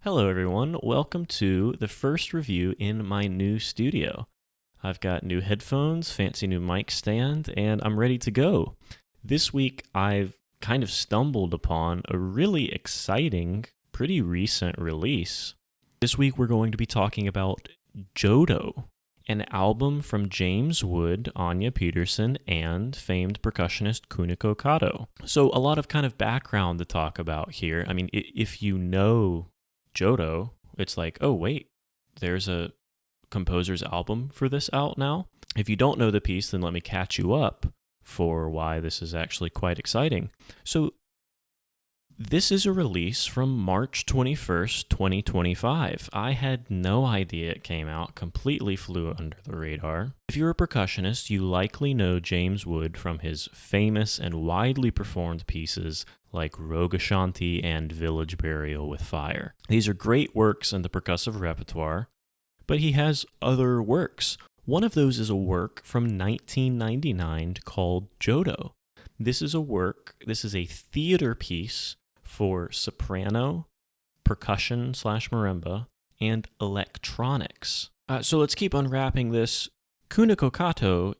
Hello, everyone. Welcome to the first review in my new studio. I've got new headphones, fancy new mic stand, and I'm ready to go. This week, I've kind of stumbled upon a really exciting, pretty recent release. This week, we're going to be talking about Jodo, an album from James Wood, Anya Peterson, and famed percussionist Kuniko Kato. So a lot of kind of background to talk about here. I mean, if you know Jodo, it's like, oh wait, there's a composer's album for this out now. If you don't know the piece, then let me catch you up for why this is actually quite exciting. So this is a release from March 21st, 2025. I had no idea it came out, completely flew under the radar. If you're a percussionist, you likely know James Wood from his famous and widely performed pieces like Rogue Ashanti and Village Burial with Fire. These are great works in the percussive repertoire, but he has other works. One of those is a work from 1999 called Jodo. This is a theater piece for soprano, percussion / marimba, and electronics. So let's keep unwrapping this. Kuniko Kato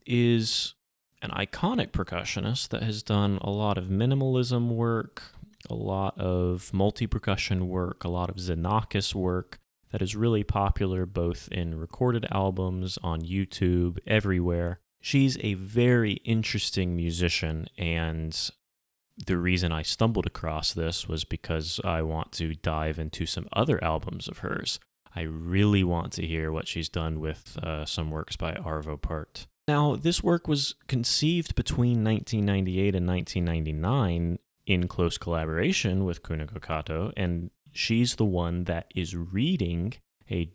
is an iconic percussionist that has done a lot of minimalism work, a lot of multi-percussion work, a lot of Xenakis work that is really popular both in recorded albums, on YouTube, everywhere. She's a very interesting musician, and the reason I stumbled across this was because I want to dive into some other albums of hers. I really want to hear what she's done with some works by Arvo Pärt. Now, this work was conceived between 1998 and 1999 in close collaboration with Kuniko Kato, and she's the one that is reading a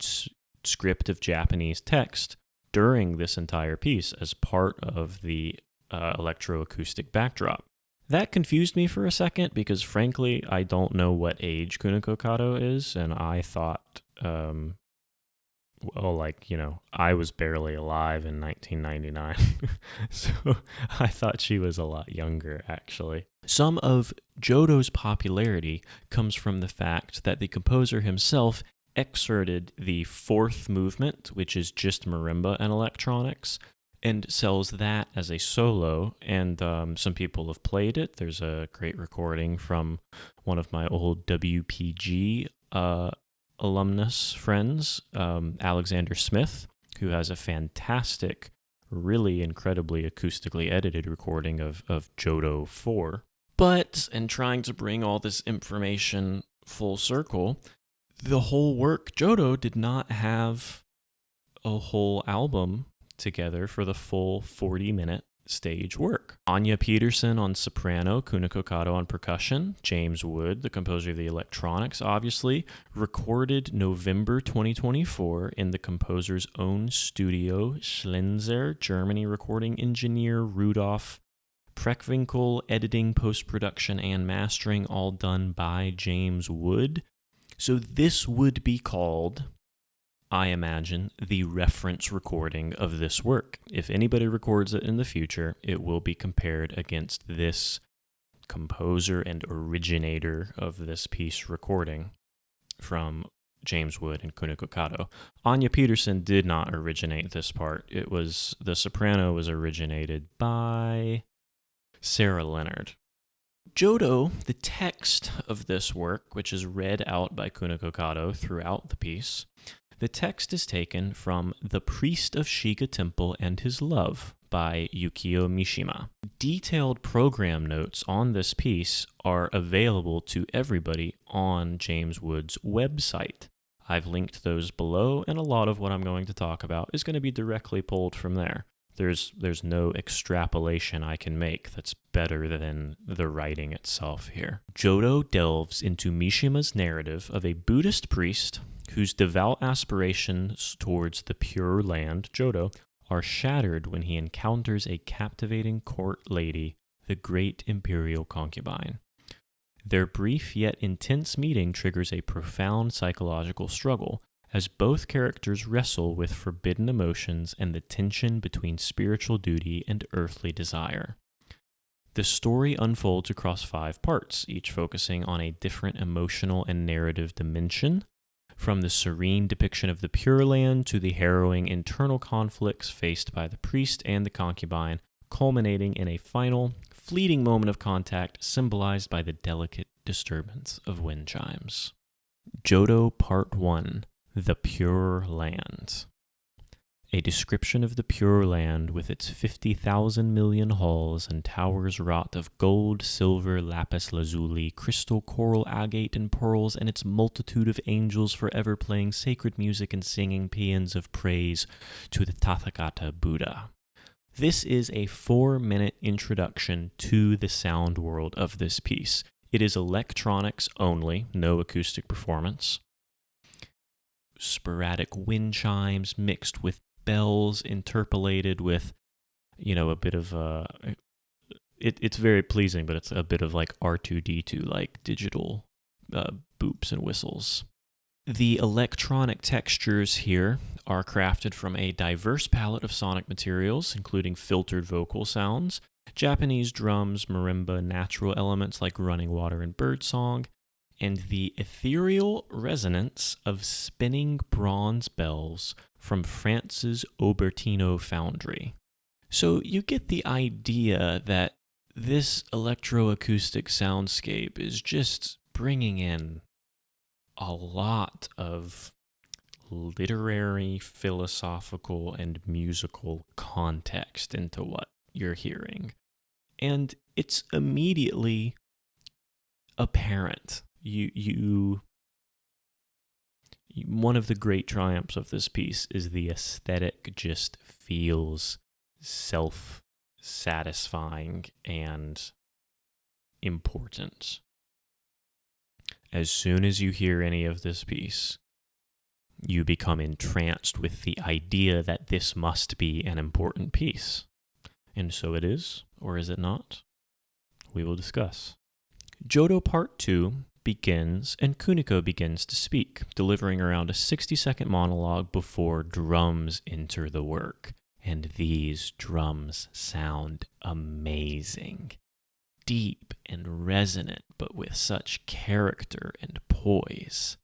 script of Japanese text during this entire piece as part of the electroacoustic backdrop. That confused me for a second because, frankly, I don't know what age Kuniko Kato is, and I thought, I was barely alive in 1999, so I thought she was a lot younger, actually. Some of Jodo's popularity comes from the fact that the composer himself excerpted the fourth movement, which is just marimba and electronics, and sells that as a solo, and some people have played it. There's a great recording from one of my old WPG alumnus friends, Alexander Smith, who has a fantastic, really incredibly acoustically edited recording of Jodo 4. But, in trying to bring all this information full circle, the whole work, Jodo did not have a whole album together for the full 40-minute stage work. Anya Peterson on soprano, Kuniko Kato on percussion, James Wood, the composer of the electronics, obviously, recorded November 2024 in the composer's own studio, Schlenzer, Germany, recording engineer Rudolf Preckwinkel, editing, post-production, and mastering, all done by James Wood. So this would be called, I imagine, the reference recording of this work. If anybody records it in the future, it will be compared against this composer and originator of this piece recording from James Wood and Kuniko Kato. Anya Peterson did not originate this part. The soprano was originated by Sarah Leonard. Jodo, the text of this work, which is read out by Kuniko Kato throughout the piece, the text is taken from The Priest of Shiga Temple and His Love by Yukio Mishima. Detailed program notes on this piece are available to everybody on James Wood's website. I've linked those below, and a lot of what I'm going to talk about is going to be directly pulled from there. There's no extrapolation I can make that's better than the writing itself here. Jodo delves into Mishima's narrative of a Buddhist priest whose devout aspirations towards the pure land, Jodo, are shattered when he encounters a captivating court lady, the great imperial concubine. Their brief yet intense meeting triggers a profound psychological struggle, as both characters wrestle with forbidden emotions and the tension between spiritual duty and earthly desire. The story unfolds across 5 parts, each focusing on a different emotional and narrative dimension, from the serene depiction of the Pure Land to the harrowing internal conflicts faced by the priest and the concubine, culminating in a final, fleeting moment of contact symbolized by the delicate disturbance of wind chimes. Jodo Part 1: The Pure Land. A description of the Pure Land with its 50,000 million halls and towers wrought of gold, silver, lapis lazuli, crystal, coral, agate, and pearls, and its multitude of angels forever playing sacred music and singing paeans of praise to the Tathagata Buddha. This is a 4-minute introduction to the sound world of this piece. It is electronics only, no acoustic performance. Sporadic wind chimes mixed with bells interpolated with, a bit of it's very pleasing, but it's a bit of like R2D2 like digital boops and whistles. The electronic textures here are crafted from a diverse palette of sonic materials, including filtered vocal sounds, Japanese drums, marimba, natural elements like running water and birdsong, and the ethereal resonance of spinning bronze bells from France's Aubertino foundry. So you get the idea that this electroacoustic soundscape is just bringing in a lot of literary, philosophical, and musical context into what you're hearing. And it's immediately apparent. One of the great triumphs of this piece is the aesthetic just feels self-satisfying and important. As soon as you hear any of this piece, you become entranced with the idea that this must be an important piece. And so it is, or is it not? We will discuss. Jodo Part 2 begins, and Kuniko begins to speak, delivering around a 60-second monologue before drums enter the work. And these drums sound amazing. Deep and resonant, but with such character and poise.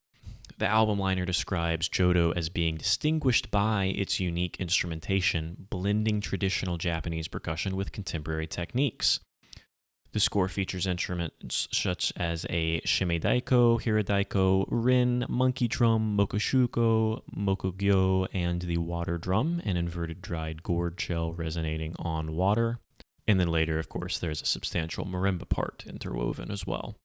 The album liner describes Jodo as being distinguished by its unique instrumentation, blending traditional Japanese percussion with contemporary techniques. The score features instruments such as a shimedaiko, hiradaiko, rin, monkey drum, mokoshuko, mokogyo, and the water drum, an inverted dried gourd shell resonating on water. And then later, of course, there's a substantial marimba part interwoven as well.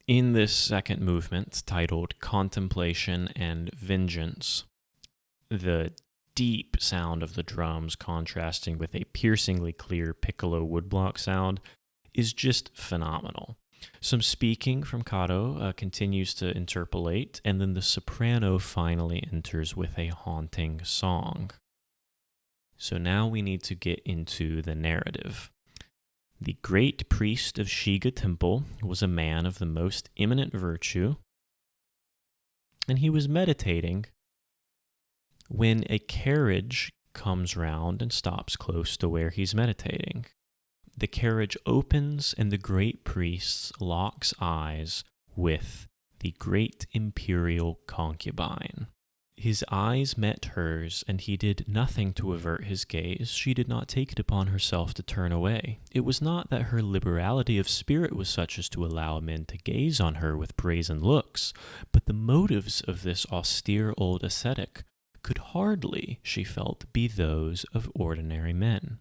In this second movement, titled Contemplation and Vengeance, the deep sound of the drums contrasting with a piercingly clear piccolo woodblock sound is just phenomenal. Some speaking from Kato continues to interpolate, and then the soprano finally enters with a haunting song. So now we need to get into the narrative. The great priest of Shiga Temple was a man of the most eminent virtue, and he was meditating when a carriage comes round and stops close to where he's meditating. The carriage opens, and the great priest locks eyes with the great imperial concubine. His eyes met hers, and he did nothing to avert his gaze. She did not take it upon herself to turn away. It was not that her liberality of spirit was such as to allow men to gaze on her with brazen looks, but the motives of this austere old ascetic could hardly, she felt, be those of ordinary men.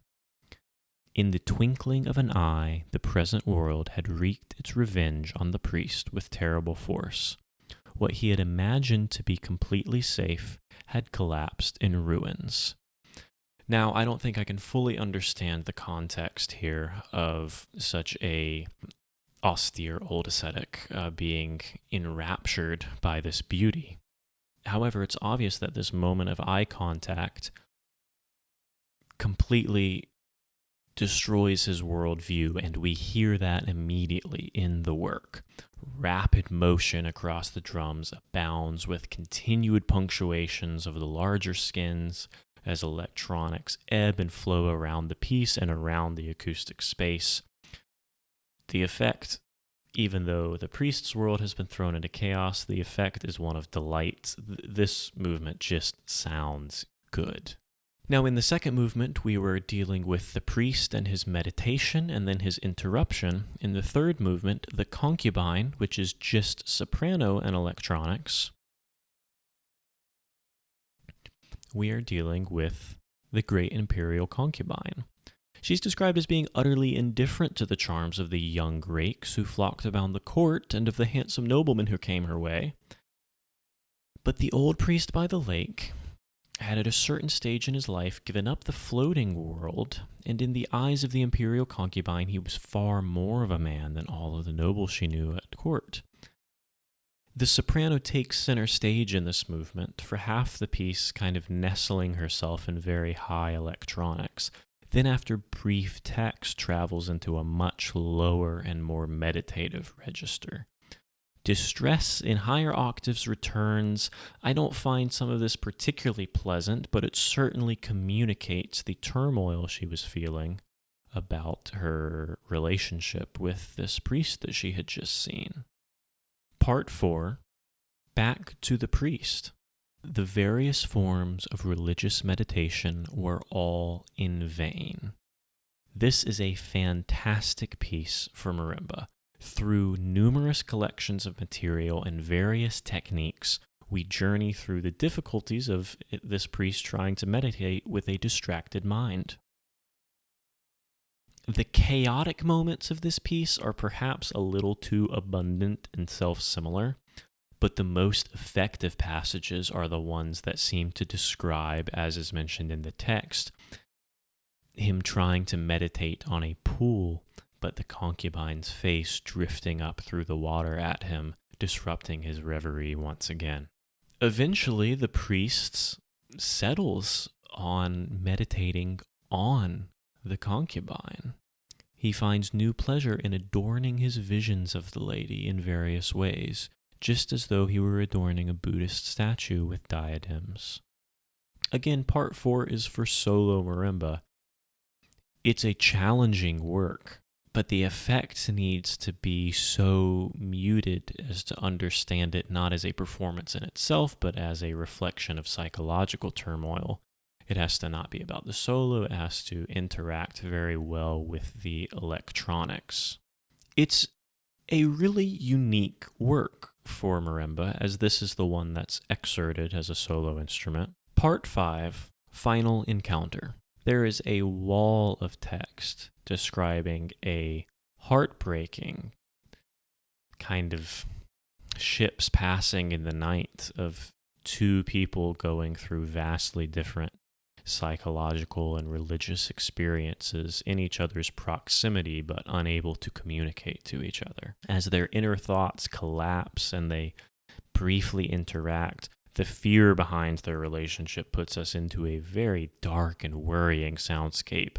In the twinkling of an eye, the present world had wreaked its revenge on the priest with terrible force. What he had imagined to be completely safe had collapsed in ruins. Now, I don't think I can fully understand the context here of such a austere old ascetic being enraptured by this beauty. However, it's obvious that this moment of eye contact completely destroys his worldview, and we hear that immediately in the work. Rapid motion across the drums abounds with continued punctuations of the larger skins as electronics ebb and flow around the piece and around the acoustic space. the effect, even though the priest's world has been thrown into chaos, the effect is one of delight. This movement just sounds good. Now, in the second movement, we were dealing with the priest and his meditation and then his interruption. In the third movement, the concubine, which is just soprano and electronics, we are dealing with the great imperial concubine. She's described as being utterly indifferent to the charms of the young rakes who flocked about the court and of the handsome noblemen who came her way. But the old priest by the lake had at a certain stage in his life given up the floating world, and in the eyes of the imperial concubine he was far more of a man than all of the nobles she knew at court. The soprano takes center stage in this movement, for half the piece kind of nestling herself in very high electronics, then after brief text travels into a much lower and more meditative register. Distress in higher octaves returns. I don't find some of this particularly pleasant, but it certainly communicates the turmoil she was feeling about her relationship with this priest that she had just seen. Part 4, back to the priest. The various forms of religious meditation were all in vain. This is a fantastic piece for marimba. Through numerous collections of material and various techniques, we journey through the difficulties of this priest trying to meditate with a distracted mind. The chaotic moments of this piece are perhaps a little too abundant and self-similar, but the most effective passages are the ones that seem to describe, as is mentioned in the text, him trying to meditate on a pool, but the concubine's face drifting up through the water at him, disrupting his reverie once again. Eventually, the priest settles on meditating on the concubine. He finds new pleasure in adorning his visions of the lady in various ways, just as though he were adorning a Buddhist statue with diadems. Again, part 4 is for solo marimba. It's a challenging work, but the effect needs to be so muted as to understand it not as a performance in itself, but as a reflection of psychological turmoil. It has to not be about the solo, it has to interact very well with the electronics. It's a really unique work for marimba, as this is the one that's excerpted as a solo instrument. Part 5, Final Encounter. There is a wall of text describing a heartbreaking kind of ships passing in the night of two people going through vastly different psychological and religious experiences in each other's proximity, but unable to communicate to each other. As their inner thoughts collapse and they briefly interact, the fear behind their relationship puts us into a very dark and worrying soundscape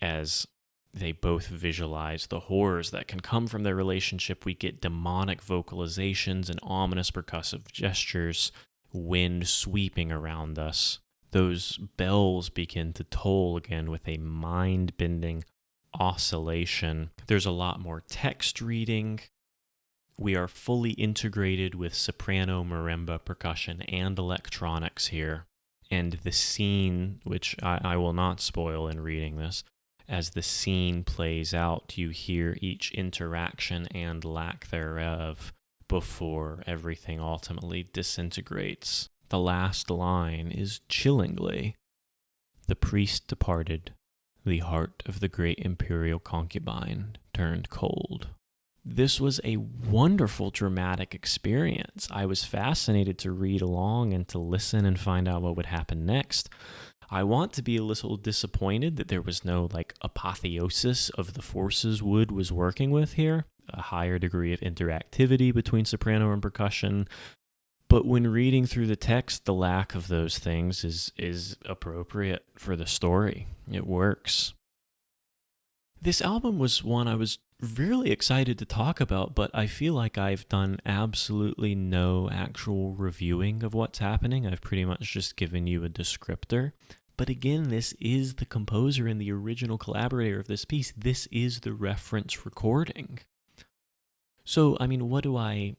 as they both visualize the horrors that can come from their relationship. We get demonic vocalizations and ominous percussive gestures, wind sweeping around us. Those bells begin to toll again with a mind-bending oscillation. There's a lot more text reading. We are fully integrated with soprano, marimba, percussion, and electronics here. And the scene, which I will not spoil in reading this, as the scene plays out, you hear each interaction and lack thereof before everything ultimately disintegrates. The last line is chillingly, "The priest departed, the heart of the great imperial concubine turned cold." This was a wonderful dramatic experience. I was fascinated to read along and to listen and find out what would happen next. I want to be a little disappointed that there was no apotheosis of the forces Wood was working with here, a higher degree of interactivity between soprano and percussion. But when reading through the text, the lack of those things is appropriate for the story. It works. This album was one I was really excited to talk about, but I feel like I've done absolutely no actual reviewing of what's happening. I've pretty much just given you a descriptor. But again, this is the composer and the original collaborator of this piece. This is the reference recording. So, I mean, what do I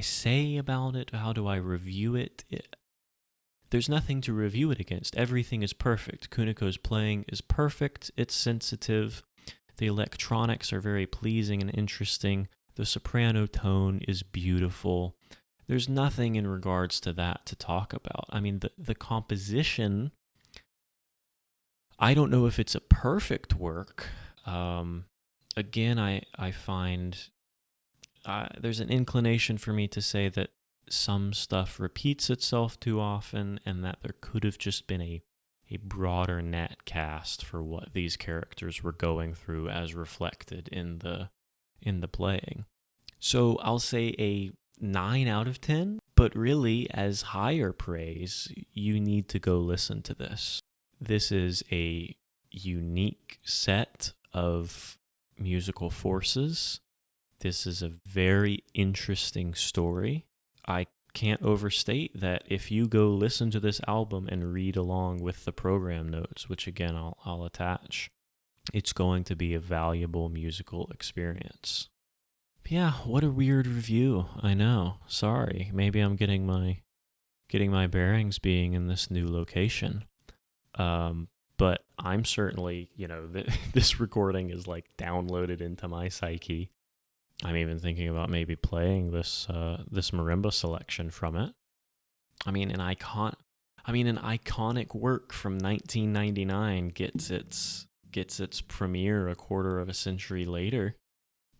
say about it? How do I review it? There's nothing to review it against. Everything is perfect. Kuniko's playing is perfect. It's sensitive. The electronics are very pleasing and interesting. The soprano tone is beautiful. There's nothing in regards to that to talk about. I mean, the composition, I don't know if it's a perfect work. Again, I find there's an inclination for me to say that some stuff repeats itself too often, and that there could have just been a broader net cast for what these characters were going through as reflected in the playing. So I'll say a 9 out of 10, but really as higher praise, you need to go listen to this. This is a unique set of musical forces. This is a very interesting story. I can't overstate that if you go listen to this album and read along with the program notes, which again I'll attach, it's going to be a valuable musical experience. But yeah, what a weird review. I know. Sorry. Maybe I'm getting my bearings being in this new location. But I'm certainly, this recording is like downloaded into my psyche. I'm even thinking about maybe playing this marimba selection from it. I mean, an iconic work from 1999 gets its premiere a quarter of a century later.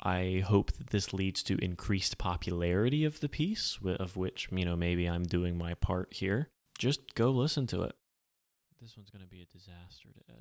I hope that this leads to increased popularity of the piece, of which, maybe I'm doing my part here. Just go listen to it. This one's going to be a disaster to edit.